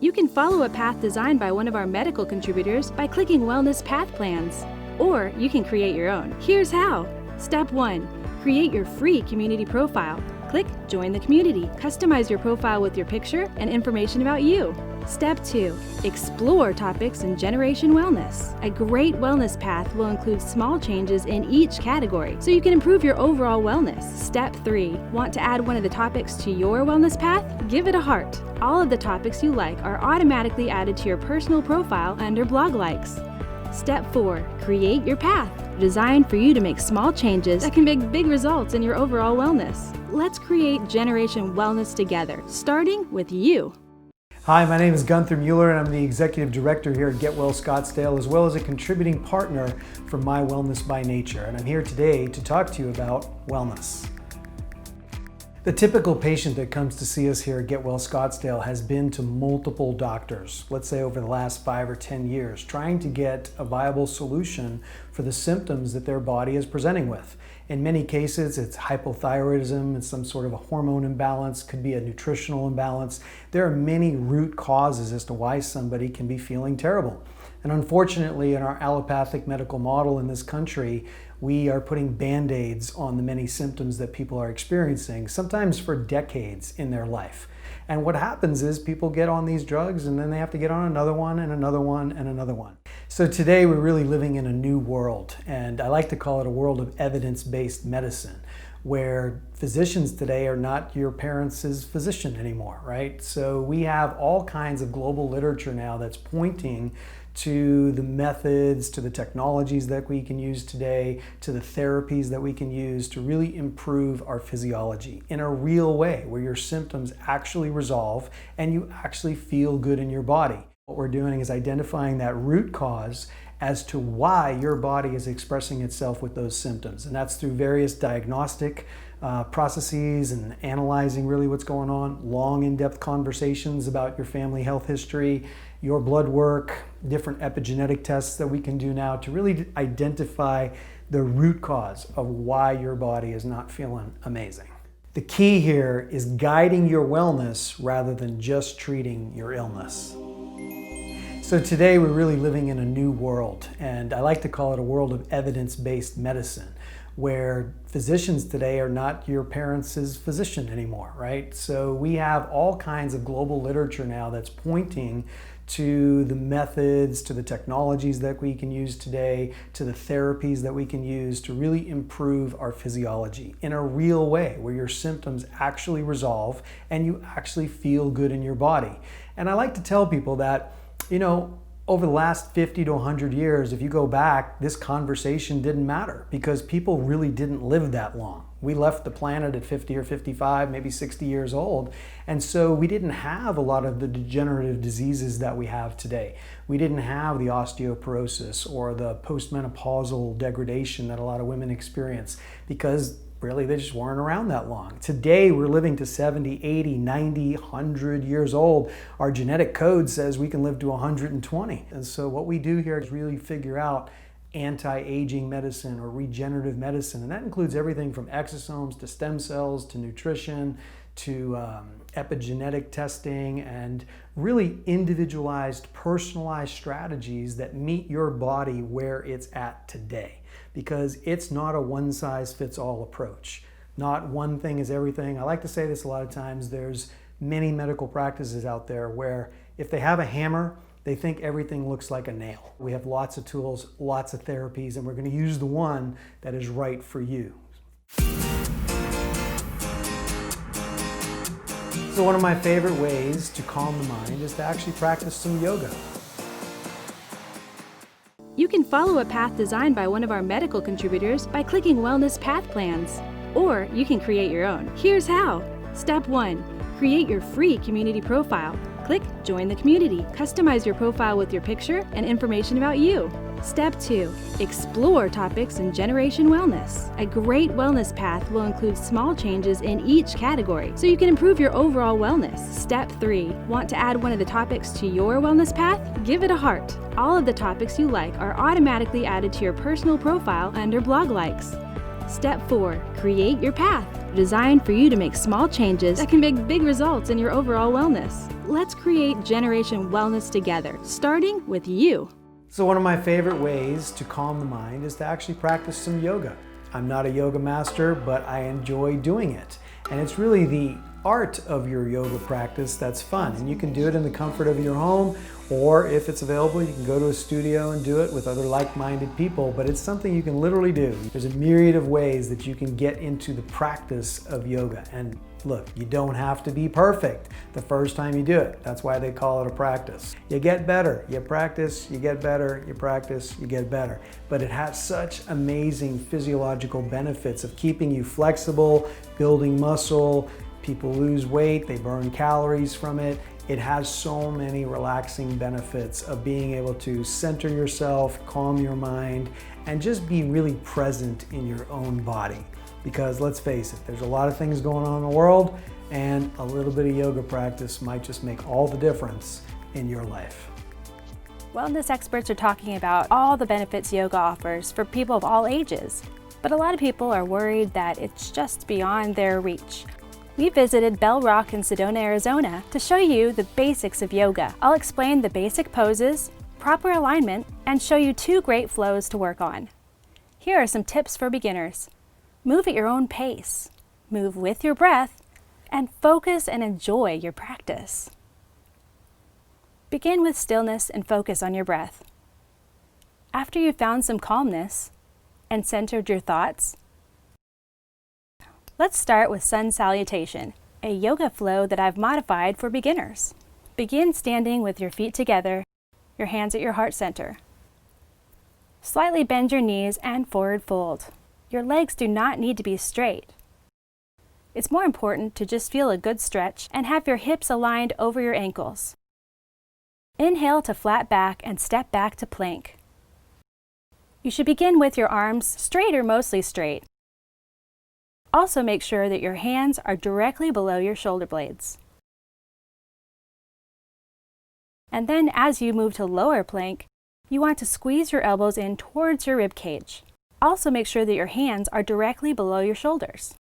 You can follow a path designed by one of our medical contributors by clicking Wellness Path Plans. Or you can create your own. Here's how. Step 1. Create your free community profile. Click Join the Community. Customize your profile with your picture and information about you. Step 2. Explore topics in Generation Wellness. A great wellness path will include small changes in each category so you can improve your overall wellness. Step 3. Want to add one of the topics to your wellness path? Give it a heart. All of the topics you like are automatically added to your personal profile under blog likes. Step 4. Create your path. Designed for you to make small changes that can make big results in your overall wellness. Let's create Generation Wellness together, starting with you. Hi, my name is Gunther Mueller and I'm the Executive Director here at Get Well Scottsdale, as well as a contributing partner for My Wellness by Nature. And I'm here today to talk to you about wellness. The typical patient that comes to see us here at Get Well Scottsdale has been to multiple doctors, let's say over the last 5 or 10 years, trying to get a viable solution for the symptoms that their body is presenting with. In many cases, it's hypothyroidism, it's some sort of a hormone imbalance, could be a nutritional imbalance. There are many root causes as to why somebody can be feeling terrible. And unfortunately, in our allopathic medical model in this country, we are putting band-aids on the many symptoms that people are experiencing, sometimes for decades in their life. And what happens is people get on these drugs and then they have to get on another one and another one and another one. So today we're really living in a new world, and I like to call it a world of evidence-based medicine, where physicians today are not your parents' physician anymore, right? So we have all kinds of global literature now that's pointing to the methods, to the technologies that we can use today, to the therapies that we can use to really improve our physiology in a real way, where your symptoms actually resolve and you actually feel good in your body. What we're doing is identifying that root cause as to why your body is expressing itself with those symptoms. And that's through various diagnostic processes and analyzing really what's going on, long in-depth conversations about your family health history, your blood work, different epigenetic tests that we can do now to really identify the root cause of why your body is not feeling amazing. The key here is guiding your wellness rather than just treating your illness. So today we're really living in a new world, and I like to call it a world of evidence-based medicine, where physicians today are not your parents' physician anymore, right? So we have all kinds of global literature now that's pointing to the methods, to the technologies that we can use today, to the therapies that we can use to really improve our physiology in a real way, where your symptoms actually resolve and you actually feel good in your body. And I like to tell people that, over the last 50 to 100 years, if you go back, this conversation didn't matter because people really didn't live that long. We left the planet at 50 or 55, maybe 60 years old. And so we didn't have a lot of the degenerative diseases that we have today. We didn't have the osteoporosis or the postmenopausal degradation that a lot of women experience because really they just weren't around that long. Today we're living to 70, 80, 90, 100 years old. Our genetic code says we can live to 120. And so what we do here is really figure out anti-aging medicine or regenerative medicine. And that includes everything from exosomes to stem cells to nutrition to epigenetic testing and really individualized, personalized strategies that meet your body where it's at today. Because it's not a one-size-fits-all approach. Not one thing is everything. I like to say this a lot of times. There's many medical practices out there where if they have a hammer, they think everything looks like a nail. We have lots of tools, lots of therapies, and we're going to use the one that is right for you. So one of my favorite ways to calm the mind is to actually practice some yoga. You can follow a path designed by one of our medical contributors by clicking Wellness Path Plans. Or you can create your own. Here's how. Step 1. Create your free community profile. Click Join the Community. Customize your profile with your picture and information about you. Step 2. Explore topics in Generation Wellness. A great wellness path will include small changes in each category so you can improve your overall wellness. Step 3. Want to add one of the topics to your wellness path? Give it a heart. All of the topics you like are automatically added to your personal profile under blog likes. Step 4. Create your path. designed for you to make small changes that can make big results in your overall wellness. Let's create Generation Wellness together, starting with you. So one of my favorite ways to calm the mind is to actually practice some yoga. I'm not a yoga master, but I enjoy doing it. And it's really the art of your yoga practice that's fun. And you can do it in the comfort of your home, or if it's available, you can go to a studio and do it with other like-minded people, but it's something you can literally do. There's a myriad of ways that you can get into the practice of yoga. And look, you don't have to be perfect the first time you do it. That's why they call it a practice. You get better, you practice, you get better, you practice, you get better. But it has such amazing physiological benefits of keeping you flexible, building muscle. People lose weight, they burn calories from it. It has so many relaxing benefits of being able to center yourself, calm your mind, and just be really present in your own body. Because let's face it, there's a lot of things going on in the world, and a little bit of yoga practice might just make all the difference in your life. Wellness experts are talking about all the benefits yoga offers for people of all ages, but a lot of people are worried that it's just beyond their reach. We visited Bell Rock in Sedona, Arizona to show you the basics of yoga. I'll explain the basic poses, proper alignment, and show you 2 great flows to work on. Here are some tips for beginners. Move at your own pace, move with your breath, and focus and enjoy your practice. Begin with stillness and focus on your breath. After you've found some calmness and centered your thoughts, let's start with sun salutation, a yoga flow that I've modified for beginners. Begin standing with your feet together, your hands at your heart center. Slightly bend your knees and forward fold. Your legs do not need to be straight. It's more important to just feel a good stretch and have your hips aligned over your ankles. Inhale to flat back and step back to plank. You should begin with your arms straight or mostly straight. Also make sure that your hands are directly below your shoulder blades. And then as you move to lower plank, you want to squeeze your elbows in towards your rib cage. Also make sure that your hands are directly below your shoulders.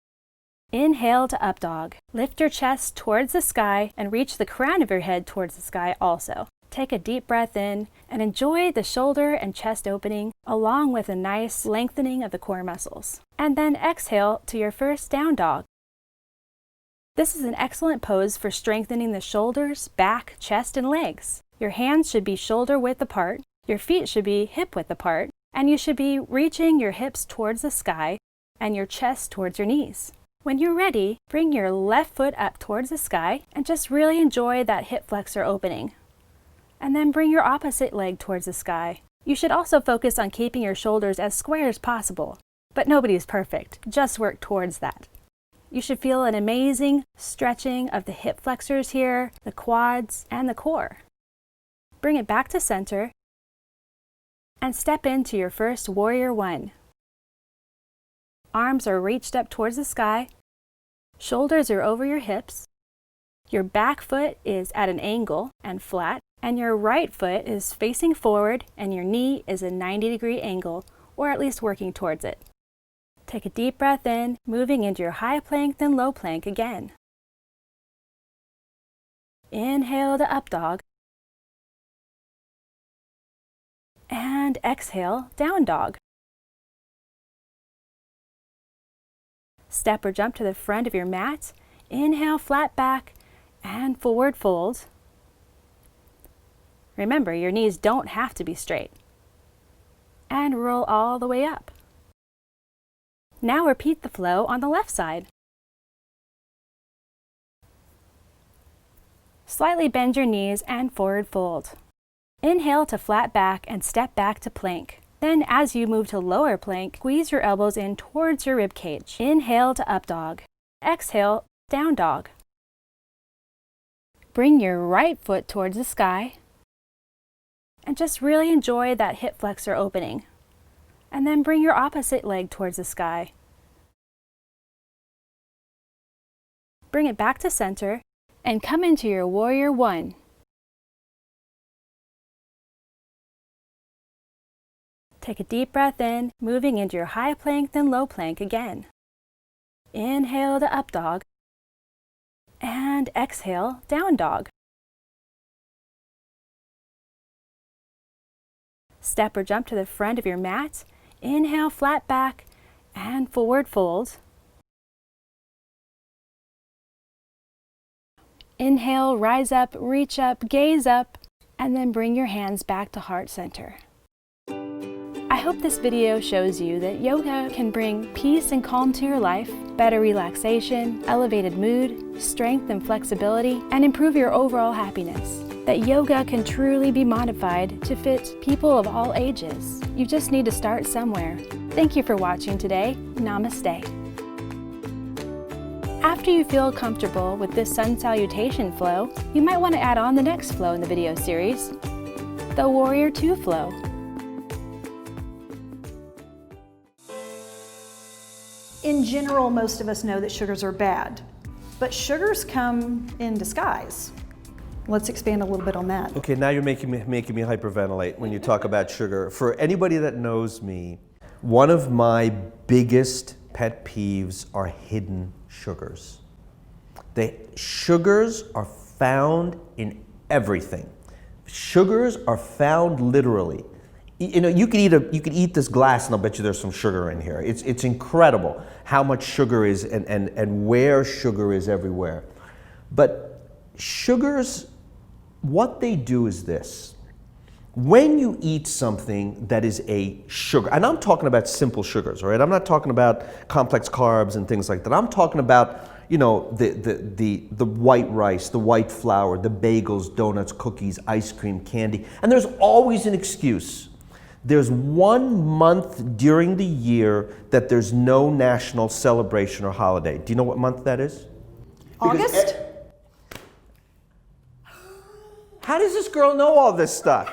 Inhale to up dog. Lift your chest towards the sky and reach the crown of your head towards the sky also. Take a deep breath in and enjoy the shoulder and chest opening along with a nice lengthening of the core muscles. And then exhale to your first down dog. This is an excellent pose for strengthening the shoulders, back, chest, and legs. Your hands should be shoulder width apart, your feet should be hip width apart, and you should be reaching your hips towards the sky and your chest towards your knees. When you're ready, bring your left foot up towards the sky and just really enjoy that hip flexor opening. And then bring your opposite leg towards the sky. You should also focus on keeping your shoulders as square as possible, but nobody is perfect. Just work towards that. You should feel an amazing stretching of the hip flexors here, the quads, and the core. Bring it back to center and step into your first warrior 1. Arms are reached up towards the sky, shoulders are over your hips, your back foot is at an angle and flat, and your right foot is facing forward and your knee is a 90-degree angle, or at least working towards it. Take a deep breath in, moving into your high plank, then low plank again. Inhale to up dog. And exhale, down dog. Step or jump to the front of your mat. Inhale, flat back, and forward fold. Remember, your knees don't have to be straight. And roll all the way up. Now repeat the flow on the left side. Slightly bend your knees and forward fold. Inhale to flat back and step back to plank. Then as you move to lower plank, squeeze your elbows in towards your rib cage. Inhale to up dog. Exhale, down dog. Bring your right foot towards the sky and just really enjoy that hip flexor opening. And then bring your opposite leg towards the sky. Bring it back to center and come into your warrior 1. Take a deep breath in, moving into your high plank, then low plank again. Inhale to up dog. And exhale, down dog. Step or jump to the front of your mat. Inhale, flat back and forward fold. Inhale, rise up, reach up, gaze up, and then bring your hands back to heart center. I hope this video shows you that yoga can bring peace and calm to your life, better relaxation, elevated mood, strength and flexibility, and improve your overall happiness. That yoga can truly be modified to fit people of all ages. You just need to start somewhere. Thank you for watching today. Namaste. After you feel comfortable with this sun salutation flow, you might want to add on the next flow in the video series, the Warrior II flow. In general, most of us know that sugars are bad, but sugars come in disguise. Let's expand a little bit on that. Okay, now you're making me hyperventilate when you talk about sugar. For anybody that knows me, one of my biggest pet peeves are hidden sugars. Sugars are found in everything. Sugars are found literally. You know, you could eat this glass and I'll bet you there's some sugar in here. It's incredible how much sugar is and where sugar is everywhere. But sugars, what they do is this. When you eat something that is a sugar, and I'm talking about simple sugars, all right? I'm not talking about complex carbs and things like that. I'm talking about, you know, the white rice, the white flour, the bagels, donuts, cookies, ice cream, candy. And there's always an excuse. There's 1 month during the year that there's no national celebration or holiday. Do you know what month that is? August? How does this girl know all this stuff?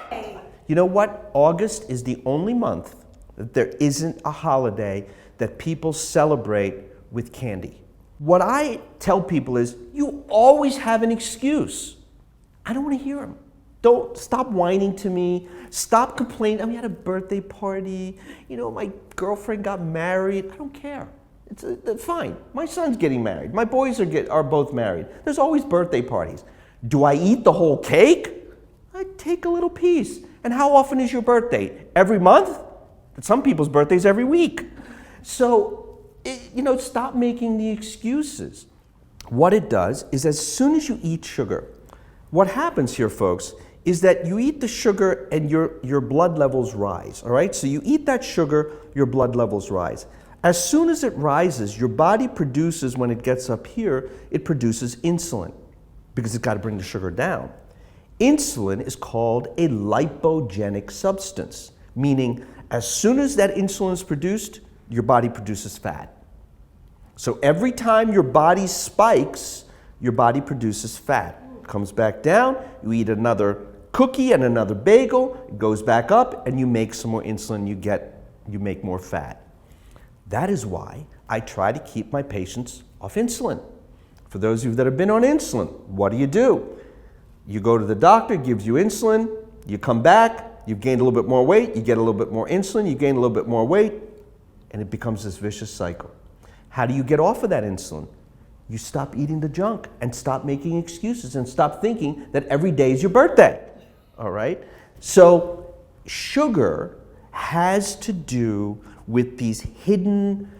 You know what? August is the only month that there isn't a holiday that people celebrate with candy. What I tell people is, you always have an excuse. I don't want to hear them. Don't stop whining to me. Stop complaining. We had a birthday party. You know, my girlfriend got married. I don't care. It's fine. My son's getting married. My boys are both married. There's always birthday parties. Do I eat the whole cake? I take a little piece. And how often is your birthday? Every month? Some people's birthdays every week. So, you know, stop making the excuses. What it does is, as soon as you eat sugar, what happens here, folks, is that you eat the sugar and your blood levels rise, all right? So you eat that sugar, your blood levels rise. As soon as it rises, your body produces, when it gets up here, it produces insulin because it's got to bring the sugar down. Insulin is called a lipogenic substance, meaning as soon as that insulin is produced, your body produces fat. So every time your body spikes, your body produces fat. It comes back down, you eat another cookie and another bagel, it goes back up, and you make some more insulin, you make more fat. That is why I try to keep my patients off insulin. For those of you that have been on insulin, what do? You go to the doctor, gives you insulin, you come back, you've gained a little bit more weight, you get a little bit more insulin, you gain a little bit more weight, and it becomes this vicious cycle. How do you get off of that insulin? You stop eating the junk and stop making excuses and stop thinking that every day is your birthday, all right? So sugar has to do with these hidden,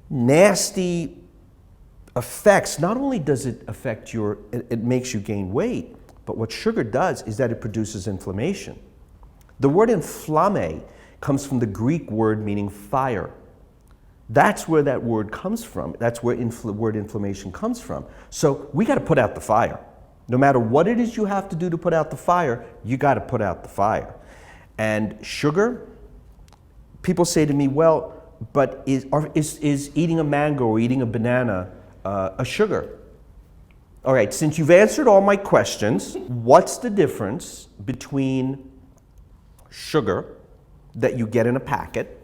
nasty effects. Not only does it affect it makes you gain weight, but what sugar does is that it produces inflammation. The word inflamme comes from the Greek word meaning fire. That's where that word comes from. That's where word inflammation comes from. So we got to put out the fire. No matter what it is you have to do to put out the fire, you got to put out the fire. And sugar, people say to me, well, but is eating a mango or eating a banana a sugar? All right, since you've answered all my questions, what's the difference between sugar that you get in a packet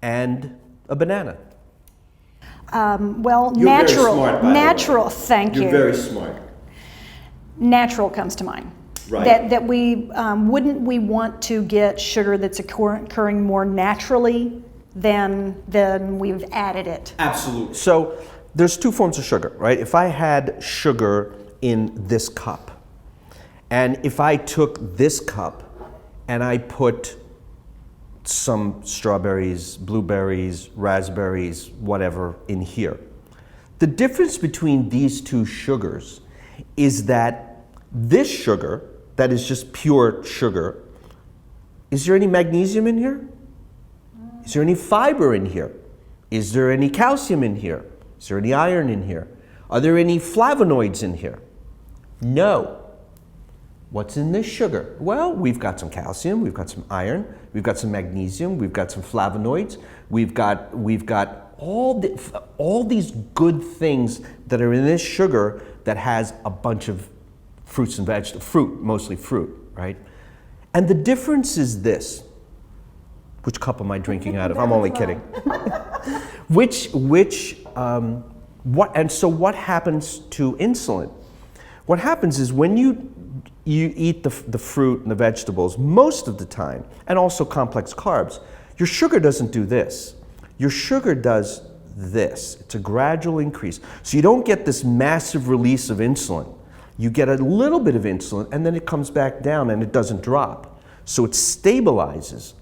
and a banana? Well, You're natural. very smart, by the way. Natural, thank you. You're very smart. Natural comes to mind. Right. That we, wouldn't we want to get sugar that's occurring more naturally than we've added it? Absolutely. So there's two forms of sugar, right? If I had sugar in this cup, and if I took this cup and I put some strawberries, blueberries, raspberries, whatever in here, the difference between these two sugars is that this sugar, that is just pure sugar, is there any magnesium in here? Is there any fiber in here? Is there any calcium in here? Is there any iron in here? Are there any flavonoids in here? No. What's in this sugar? Well, we've got some calcium, we've got some iron, we've got some magnesium, we've got some flavonoids, we've got all these good things that are in this sugar that has a bunch of fruits and vegetables, mostly fruit, right? And the difference is this. Which cup am I drinking out of? I'm only kidding. So what happens to insulin? What happens is when you eat the fruit and the vegetables most of the time, and also complex carbs, your sugar doesn't do this. Your sugar does this. It's a gradual increase. So you don't get this massive release of insulin. You get a little bit of insulin and then it comes back down and it doesn't drop. So it stabilizes.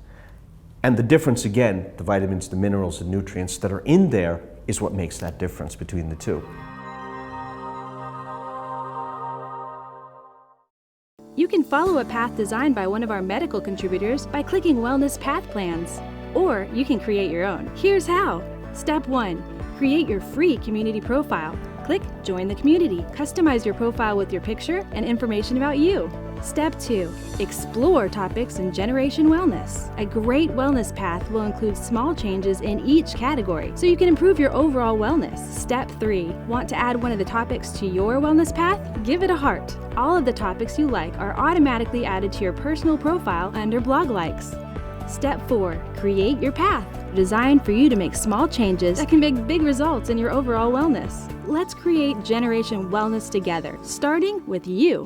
And the difference, again, the vitamins, the minerals, the nutrients that are in there is what makes that difference between the two. You can follow a path designed by one of our medical contributors by clicking Wellness Path Plans. Or you can create your own. Here's how. Step 1. Create your free community profile. Click Join the Community. Customize your profile with your picture and information about you. Step 2. Explore topics in Generation Wellness. A great wellness path will include small changes in each category, so you can improve your overall wellness. Step 3. Want to add one of the topics to your wellness path? Give it a heart. All of the topics you like are automatically added to your personal profile under blog likes. Step 4. Create your path, designed for you to make small changes that can make big results in your overall wellness. Let's create Generation Wellness together, starting with you.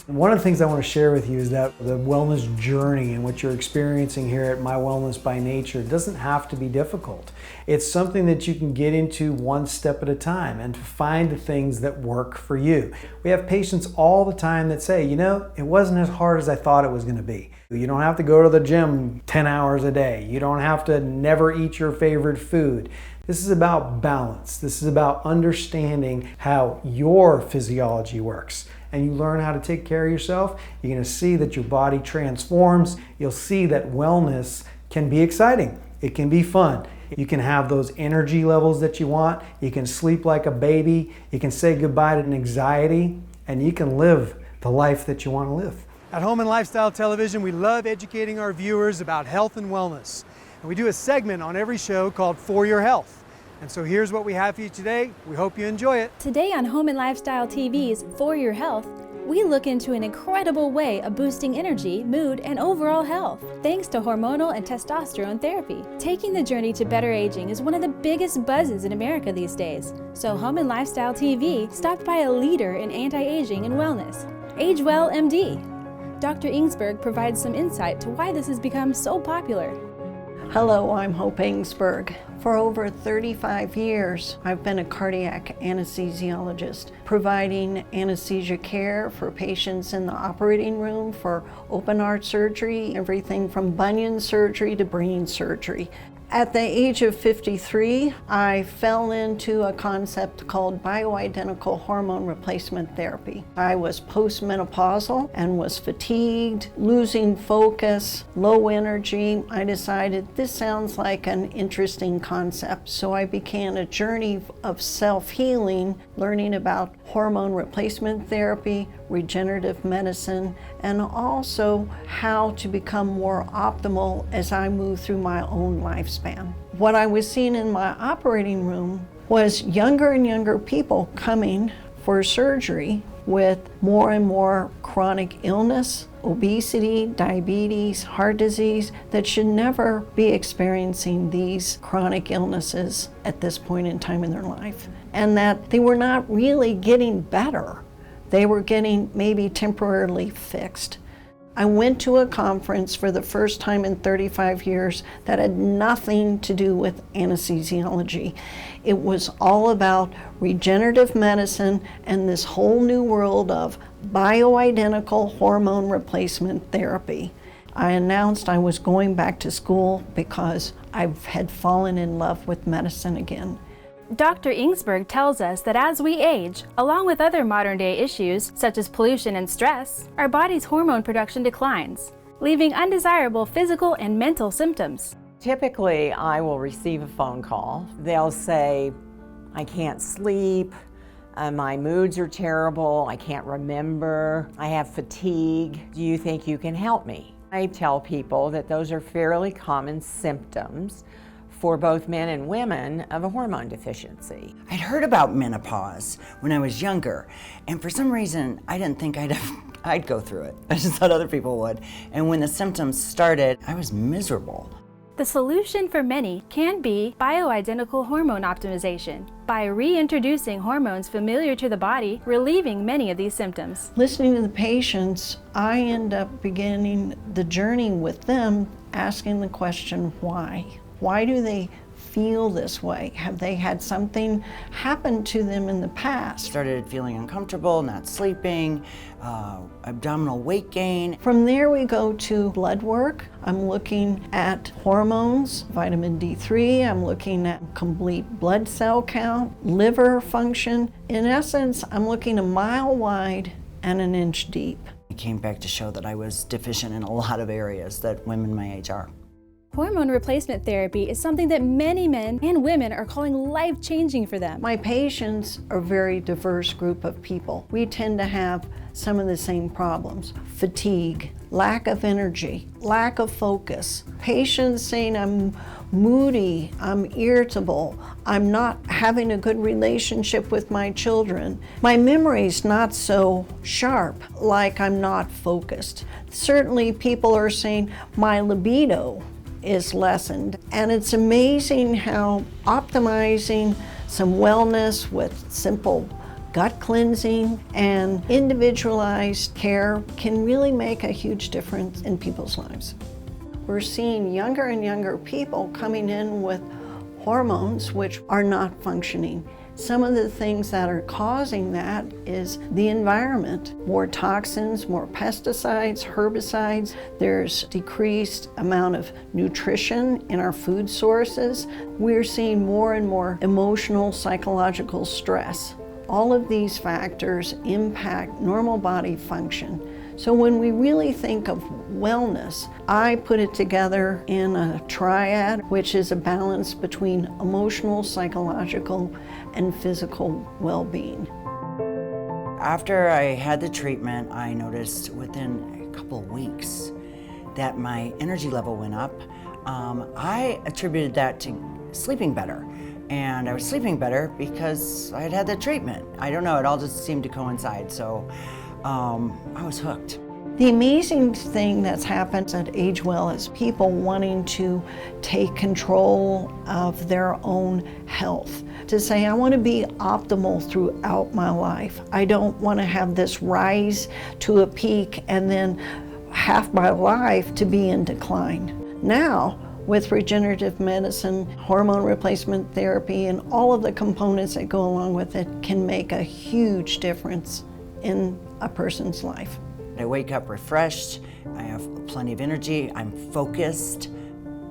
One of the things I want to share with you is that the wellness journey and what you're experiencing here at My Wellness by Nature doesn't have to be difficult. It's something that you can get into one step at a time and to find the things that work for you. We have patients all the time that say, you know, it wasn't as hard as I thought it was going to be. You don't have to go to the gym 10 hours a day. You don't have to never eat your favorite food. This is about balance. This is about understanding how your physiology works. And you learn how to take care of yourself, you're going to see that your body transforms. You'll see that wellness can be exciting. It can be fun. You can have those energy levels that you want. You can sleep like a baby. You can say goodbye to anxiety, and you can live the life that you want to live. At Home and Lifestyle Television, we love educating our viewers about health and wellness. And we do a segment on every show called For Your Health. And so here's what we have for you today. We hope you enjoy it. Today on Home and Lifestyle TV's For Your Health, we look into an incredible way of boosting energy, mood, and overall health, thanks to hormonal and testosterone therapy. Taking the journey to better aging is one of the biggest buzzes in America these days. So Home and Lifestyle TV stopped by a leader in anti-aging and wellness, Age Well MD. Dr. Inksburg provides some insight to why this has become so popular. Hello, I'm Hope Inksburg. For over 35 years, I've been a cardiac anesthesiologist, providing anesthesia care for patients in the operating room for open heart surgery, everything from bunion surgery to brain surgery. At the age of 53, I fell into a concept called bioidentical hormone replacement therapy. I was postmenopausal and was fatigued, losing focus, low energy. I decided this sounds like an interesting concept, so I began a journey of self-healing, learning about hormone replacement therapy, regenerative medicine, and also how to become more optimal as I move through my own lifespan. What I was seeing in my operating room was younger and younger people coming for surgery with more and more chronic illness, obesity, diabetes, heart disease, that should never be experiencing these chronic illnesses at this point in time in their life, and that they were not really getting better. They were getting maybe temporarily fixed. I went to a conference for the first time in 35 years that had nothing to do with anesthesiology. It was all about regenerative medicine and this whole new world of bioidentical hormone replacement therapy. I announced I was going back to school because I had fallen in love with medicine again. Dr. Inksburg tells us that as we age, along with other modern-day issues such as pollution and stress, our body's hormone production declines, leaving undesirable physical and mental symptoms. Typically, I will receive a phone call. They'll say, I can't sleep, my moods are terrible, I can't remember, I have fatigue. Do you think you can help me? I tell people that those are fairly common symptoms for both men and women of a hormone deficiency. I'd heard about menopause when I was younger, and for some reason, I didn't think I'd go through it. I just thought other people would. And when the symptoms started, I was miserable. The solution for many can be bioidentical hormone optimization by reintroducing hormones familiar to the body, relieving many of these symptoms. Listening to the patients, I end up beginning the journey with them, asking the question, why? Why do they feel this way? Have they had something happen to them in the past? Started feeling uncomfortable, not sleeping, abdominal weight gain. From there we go to blood work. I'm looking at hormones, vitamin D3, I'm looking at complete blood cell count, liver function. In essence, I'm looking a mile wide and an inch deep. It came back to show that I was deficient in a lot of areas that women my age are. Hormone replacement therapy is something that many men and women are calling life-changing for them. My patients are a very diverse group of people. We tend to have some of the same problems: fatigue, lack of energy, lack of focus. Patients saying I'm moody, I'm irritable, I'm not having a good relationship with my children. My memory's not so sharp, like I'm not focused. Certainly people are saying my libido is lessened. And it's amazing how optimizing some wellness with simple gut cleansing and individualized care can really make a huge difference in people's lives. We're seeing younger and younger people coming in with hormones which are not functioning. Some of the things that are causing that is the environment. More toxins, more pesticides, herbicides. There's decreased amount of nutrition in our food sources. We're seeing more and more emotional, psychological stress. All of these factors impact normal body function. So when we really think of wellness, I put it together in a triad, which is a balance between emotional, psychological, and physical well-being. After I had the treatment, I noticed within a couple of weeks that my energy level went up. I attributed that to sleeping better. And I was sleeping better because I had had the treatment. I don't know, it all just seemed to coincide, so I was hooked. The amazing thing that's happened at Age Well is people wanting to take control of their own health. To say, I want to be optimal throughout my life. I don't want to have this rise to a peak and then half my life to be in decline. Now, with regenerative medicine, hormone replacement therapy, and all of the components that go along with it can make a huge difference in a person's life. I wake up refreshed, I have plenty of energy, I'm focused.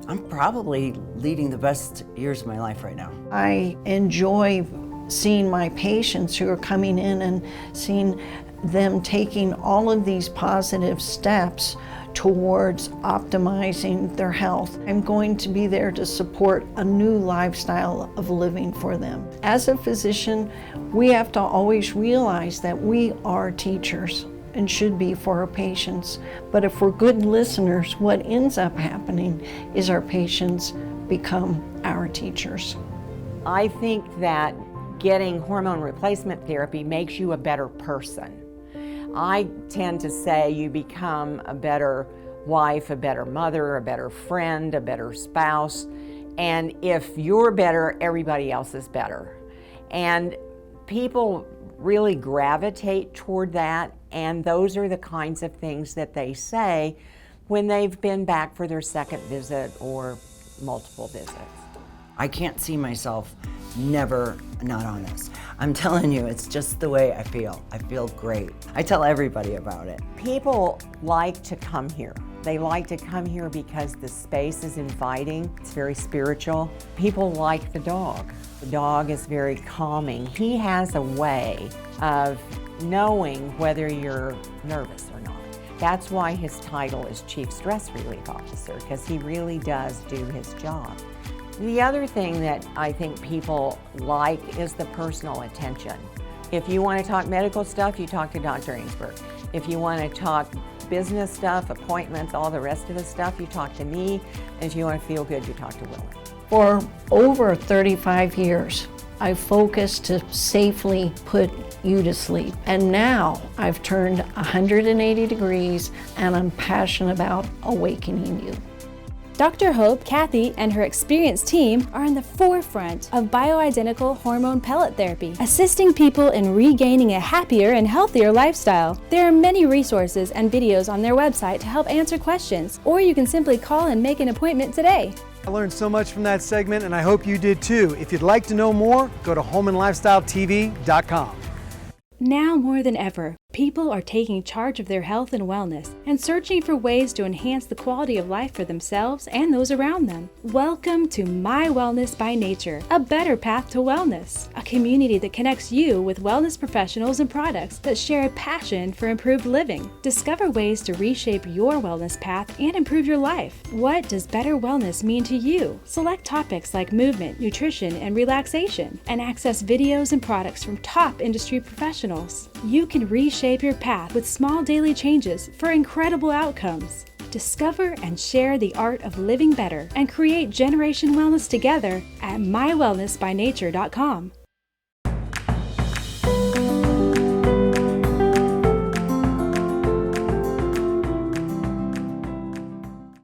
I'm probably leading the best years of my life right now. I enjoy seeing my patients who are coming in and seeing them taking all of these positive steps towards optimizing their health. I'm going to be there to support a new lifestyle of living for them. As a physician, we have to always realize that we are teachers and should be for our patients. But if we're good listeners, what ends up happening is our patients become our teachers. I think that getting hormone replacement therapy makes you a better person. I tend to say you become a better wife, a better mother, a better friend, a better spouse. And if you're better, everybody else is better. And people really gravitate toward that, and those are the kinds of things that they say when they've been back for their second visit or multiple visits. I can't see myself never not on this. I'm telling you, it's just the way I feel. I feel great. I tell everybody about it. People like to come here. They like to come here because the space is inviting. It's very spiritual. People like the dog. The dog is very calming. He has a way of knowing whether you're nervous or not. That's why his title is Chief Stress Relief Officer, because he really does do his job. The other thing that I think people like is the personal attention. If you want to talk medical stuff, you talk to Dr. Inksburg. If you want to talk business stuff, appointments, all the rest of the stuff, you talk to me. And if you want to feel good, you talk to Willie. For over 35 years, I focused to safely put you to sleep. And now I've turned 180 degrees and I'm passionate about awakening you. Dr. Hope, Kathy, and her experienced team are in the forefront of bioidentical hormone pellet therapy, assisting people in regaining a happier and healthier lifestyle. There are many resources and videos on their website to help answer questions, or you can simply call and make an appointment today. I learned so much from that segment, and I hope you did too. If you'd like to know more, go to homeandlifestyletv.com. Now more than ever, people are taking charge of their health and wellness and searching for ways to enhance the quality of life for themselves and those around them. Welcome to My Wellness by Nature, a better path to wellness, a community that connects you with wellness professionals and products that share a passion for improved living. Discover ways to reshape your wellness path and improve your life. What does better wellness mean to you? Select topics like movement, nutrition, and relaxation, and access videos and products from top industry professionals. You can reshape your path with small daily changes for incredible outcomes. Discover and share the art of living better and create Generation Wellness together at mywellnessbynature.com.